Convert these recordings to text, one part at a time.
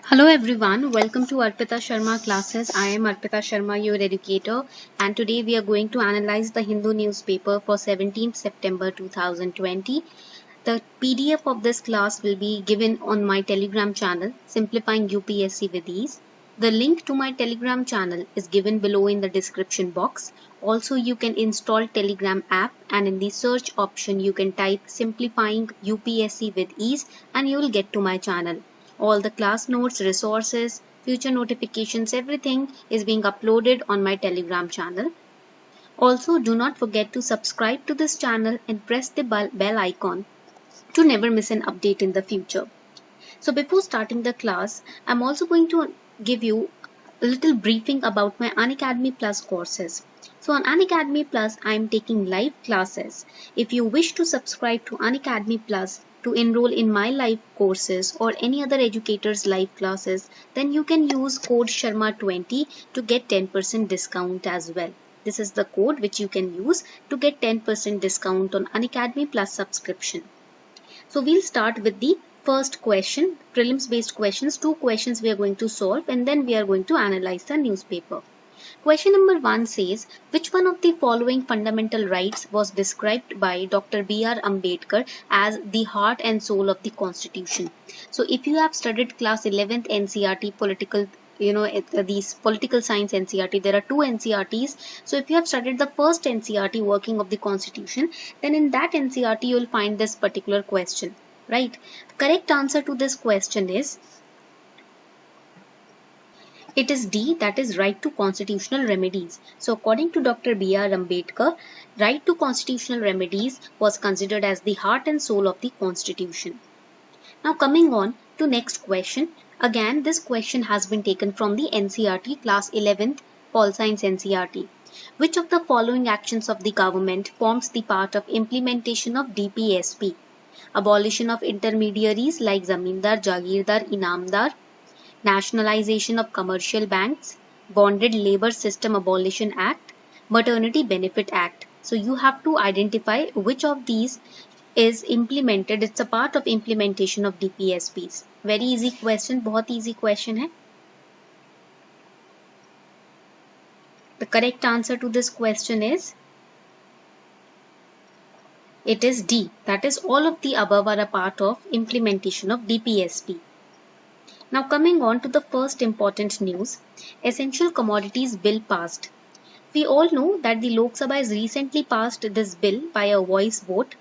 Hello everyone, welcome to Arpita Sharma classes. I am Arpita Sharma, your educator, and today we are going to analyze the Hindu newspaper for 17th September 2020. The PDF of this class will be given on my Telegram channel, Simplifying UPSC with Ease. The link to my Telegram channel is given below in the description box. Also, you can install Telegram app and in the search option you can type Simplifying UPSC with Ease and you will get to my channel. All the class notes, resources, future notifications, everything is being uploaded on my Telegram channel. Also, do not forget to subscribe to this channel and press the bell icon to never miss an update in the future. So before starting the class, I'm also going to give you a little briefing about my Unacademy Plus courses. So on Unacademy Plus, I'm taking live classes. If you wish to subscribe to Unacademy Plus to enroll in my live courses or any other educator's live classes, then you can use code SHARMA20 to get 10% discount as well. This is the code which you can use to get 10% discount on Unacademy Plus subscription. So we'll start with the first question, prelims based questions. Two questions we are going to solve and then we are going to analyze the newspaper. Question number 1 says, which one of the following fundamental rights was described by Dr. B.R. Ambedkar as the heart and soul of the Constitution? So if you have studied class 11th NCERT political these political science NCERT, there are two NCERTs. So if you have studied the first NCERT, working of the Constitution, then in that NCERT you will find this particular question, right? The correct answer to this question is, it is D, that is right to constitutional remedies. So according to Dr. B.R. Ambedkar, right to constitutional remedies was considered as the heart and soul of the Constitution. Now coming on to next question. Again, this question has been taken from the NCERT class 11th Pol Science NCERT. Which of the following actions of the government forms the part of implementation of DPSP? Abolition of intermediaries like Zamindar, Jagirdar, Inamdar, nationalization of commercial banks, Bonded Labor System Abolition Act, Maternity Benefit Act. So you have to identify which of these is implemented. It's a part of implementation of DPSPs. Very easy question, बहुत easy question है. The correct answer to this question is, it is D. That is all of the above are a part of implementation of DPSP. Now coming on to the first important news, Essential Commodities Bill passed. We all know that the Lok Sabha has recently passed this bill by a voice vote.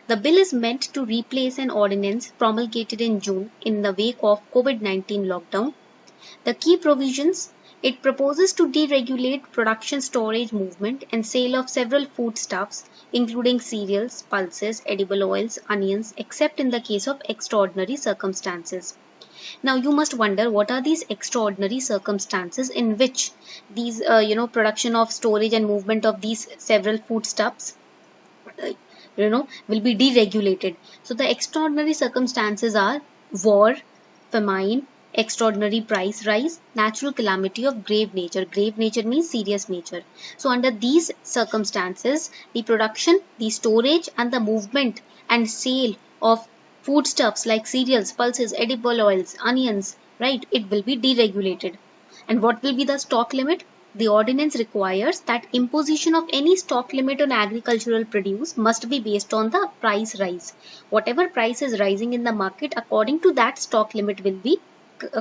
The bill is meant to replace an ordinance promulgated in June in the wake of COVID-19 lockdown. The key provisions, it proposes to deregulate production, storage, movement and sale of several foodstuffs including cereals, pulses, edible oils, onions, except in the case of extraordinary circumstances. Now you must wonder, what are these extraordinary circumstances in which these production of, storage and movement of these several foodstuffs will be deregulated. So the extraordinary circumstances are war, famine, extraordinary price rise, natural calamity of grave nature. Grave nature means serious nature. So under these circumstances, the production, the storage and the movement and sale of foodstuffs like cereals, pulses, edible oils, onions, right, it will be deregulated. And what will be the stock limit? The ordinance requires that imposition of any stock limit on agricultural produce must be based on the price rise. Whatever price is rising in the market, according to that stock limit will be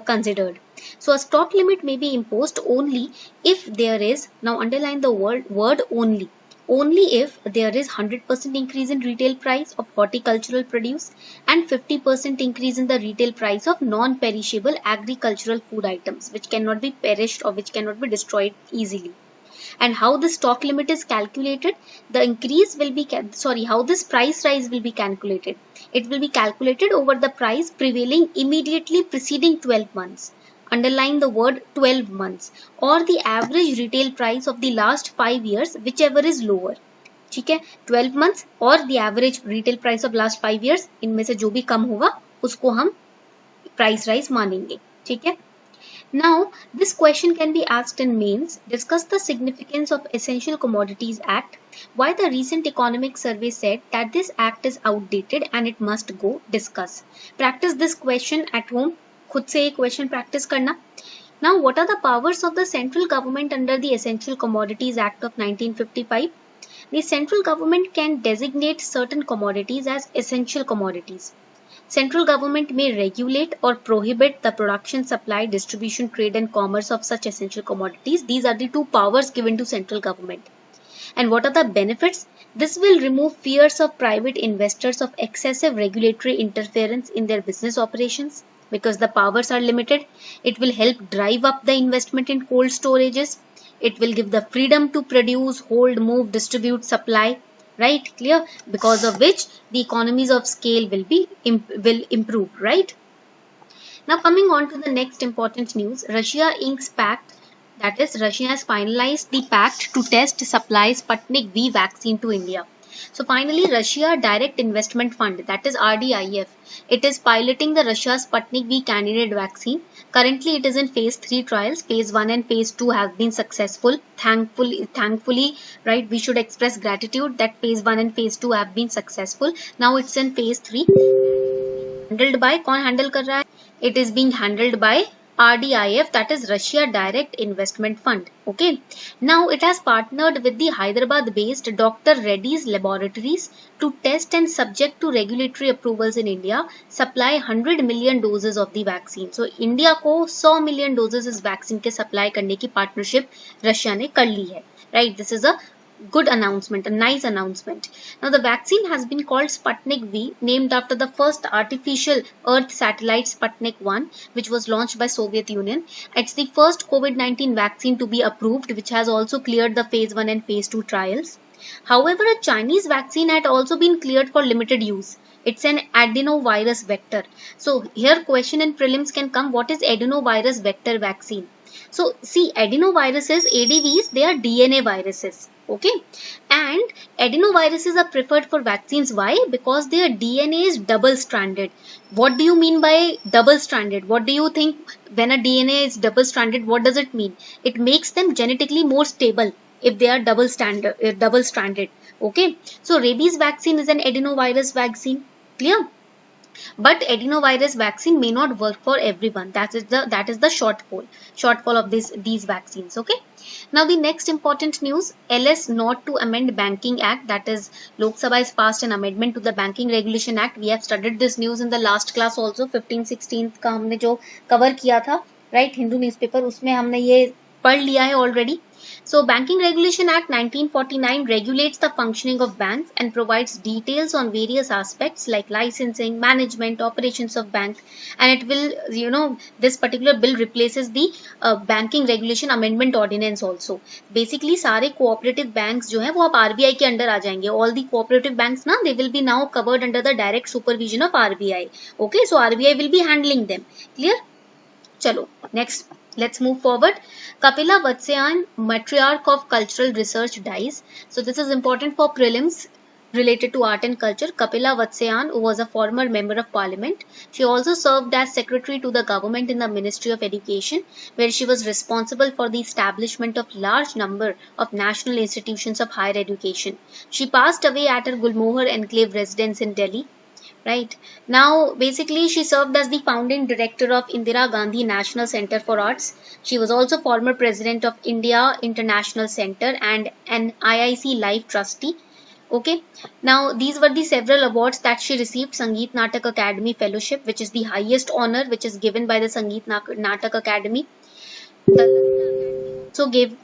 considered. So a stock limit may be imposed only if there is, now underline the word only if there is 100% increase in retail price of horticultural produce and 50% increase in the retail price of non-perishable agricultural food items which cannot be perished or which cannot be destroyed easily. And how the stock limit is calculated, the increase will be, how this price rise will be calculated. It will be calculated over the price prevailing immediately preceding 12 months. Underline the word 12 months or the average retail price of the last 5 years, whichever is lower. ठीक है, 12 months और the average retail price of last 5 years, इनमें से जो भी कम होगा उसको हम price rise मानेंगे. ठीक है. Now, this question can be asked in mains. Discuss the significance of Essential Commodities Act. Why the recent economic survey said that this act is outdated and it must go. Discuss. Practice this question at home. खुद से एक question practice करना. Now, what are the powers of the central government under the Essential Commodities Act of 1955? The central government can designate certain commodities as essential commodities. Central government may regulate or prohibit the production, supply, distribution, trade and commerce of such essential commodities. These are the two powers given to central government. And what are the benefits? This will remove fears of private investors of excessive regulatory interference in their business operations because the powers are limited. It will help drive up the investment in cold storages. It will give the freedom to produce, hold, move, distribute, supply. Right? Clear? Because of which the economies of scale will improve. Right? Now coming on to the next important news, Russia inks pact, that is Russia has finalized the pact to test supply Sputnik V vaccine to India. So finally Russia Direct Investment Fund, that is RDIF, it is piloting the Russia Sputnik V candidate vaccine. Currently it is in phase 3 trials. Phase 1 and phase 2 have been successful. Thankfully, right, we should express gratitude that phase 1 and phase 2 have been successful. Now it's in phase 3. Handled by, कौन handle कर रहा है? It is being handled by RDIF, that is Russia Direct Investment Fund. Okay. Now it has partnered with the Hyderabad-based Dr. Reddy's Laboratories to test and, subject to regulatory approvals in India, supply 100 million doses of the vaccine. So India को 100 million doses इस vaccine के supply करने की partnership Russia ने कर ली है. Right. This is a good announcement, a nice announcement. Now the vaccine has been called Sputnik V, named after the first artificial Earth satellite Sputnik 1, which was launched by Soviet Union. It's the first COVID-19 vaccine to be approved, which has also cleared the phase 1 and phase 2 trials. However, a Chinese vaccine had also been cleared for limited use. It's an adenovirus vector. So here question in prelims can come, what is adenovirus vector vaccine? So see, adenoviruses, ADVs, they are DNA viruses. Okay, and adenoviruses are preferred for vaccines. Why? Because their DNA is double stranded. What do you mean by double stranded? What do you think when a DNA is double stranded? What does it mean? It makes them genetically more stable if they are double stranded. Okay, so rabies vaccine is an adenovirus vaccine. Clear? But adenovirus vaccine may not work for everyone. That is the shortfall of these vaccines. Okay. Now the next important news, LS not to amend Banking Act, that is Lok Sabha has passed an amendment to the Banking Regulation Act. We have studied this news in the last class also. 15-16 का हमने जो cover किया था, right, Hindu newspaper, उसमें हमने ये पढ़ लिया है already. So Banking Regulation Act 1949 regulates the functioning of banks and provides details on various aspects like licensing, management, operations of bank, and it will, this particular bill replaces the Banking Regulation Amendment Ordinance also. Basically सारे cooperative banks जो हैं वो अब RBI के under आ जाएंगे. All the cooperative banks ना, they will be now covered under the direct supervision of RBI. Okay, so RBI will be handling them. Clear? Chalo, next. Let's move forward. Kapila Vatsyayan, matriarch of cultural research, dies. So this is important for prelims related to art and culture. Kapila Vatsyayan was a former member of parliament. She also served as secretary to the government in the Ministry of Education, where she was responsible for the establishment of large number of national institutions of higher education. She passed away at her Gulmohar Enclave residence in Delhi. Right. Now, basically, she served as the founding director of Indira Gandhi National Center for Arts. She was also former president of India International Center and an IIC Life trustee. Okay. Now, these were the several awards that she received. Sangeet Natak Academy Fellowship, which is the highest honor which is given by the Sangeet Natak Academy. So gave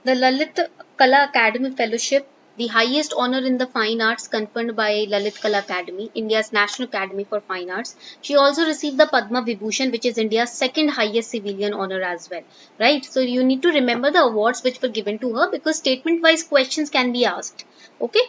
the Lalit Kala Academy Fellowship, the highest honor in the fine arts conferred by Lalit Kala Academy, India's National Academy for Fine Arts. She also received the Padma Vibhushan, which is India's second highest civilian honor as well. Right? So you need to remember the awards which were given to her because statement-wise questions can be asked. Okay?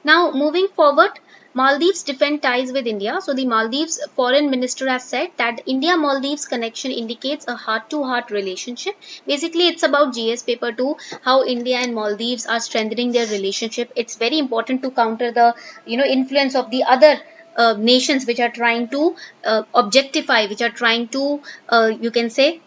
Now moving forward, Maldives defend ties with India. So the Maldives foreign minister has said that India-Maldives connection indicates a heart-to-heart relationship. Basically, it's about GS paper 2, how India and Maldives are strengthening their relationship. It's very important to counter the influence of the other nations which are trying to objectify, which are trying to you can say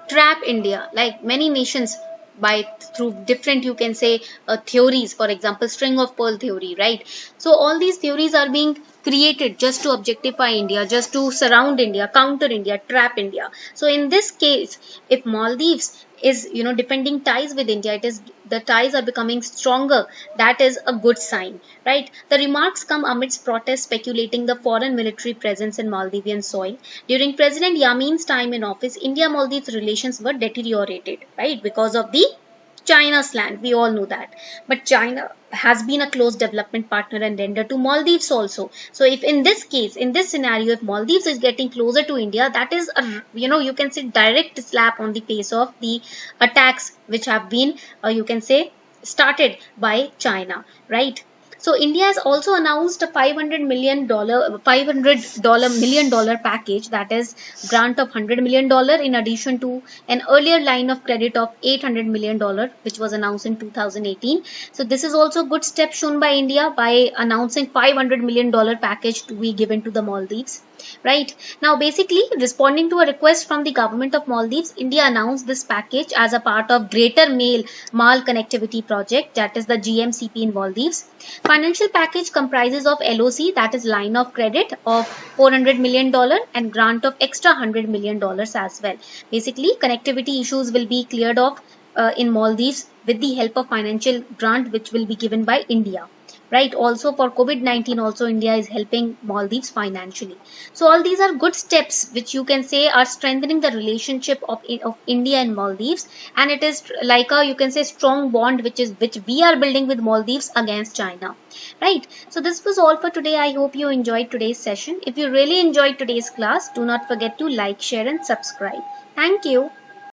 trap India. Like many nations by through different, you can say, theories, for example string of pearl theory, right? So all these theories are being created just to objectify India, just to surround India, counter India, trap India. So in this case, if Maldives is, depending ties with India, it is, the ties are becoming stronger, that is a good sign, right? The remarks come amidst protests speculating the foreign military presence in Maldivian soil. During President Yamin's time in office, India Maldives relations were deteriorated, right, because of the China's land. We all know that. But China has been a close development partner and lender to Maldives also. So if in this case, in this scenario, if Maldives is getting closer to India, that is a, you can say, direct slap on the face of the attacks which have been, you can say, started by China, right? So India has also announced a $500 million package, that is grant of $100 million in addition to an earlier line of credit of $800 million, which was announced in 2018. So this is also a good step shown by India by announcing $500 million package to be given to the Maldives. Right now, basically responding to a request from the government of Maldives, India announced this package as a part of Greater Mal Connectivity Project, that is the GMCP in Maldives. Financial package comprises of LOC, that is line of credit of $400 million, and grant of extra $100 million as well. Basically, connectivity issues will be cleared off in Maldives with the help of financial grant which will be given by India, right? Also for COVID-19 also India is helping Maldives financially. So all these are good steps which you can say are strengthening the relationship of India and Maldives, and it is like a, you can say, strong bond which we are building with Maldives against China, right? So this was all for today. I hope you enjoyed today's session. If you really enjoyed today's class, do not forget to like, share and subscribe. Thank you.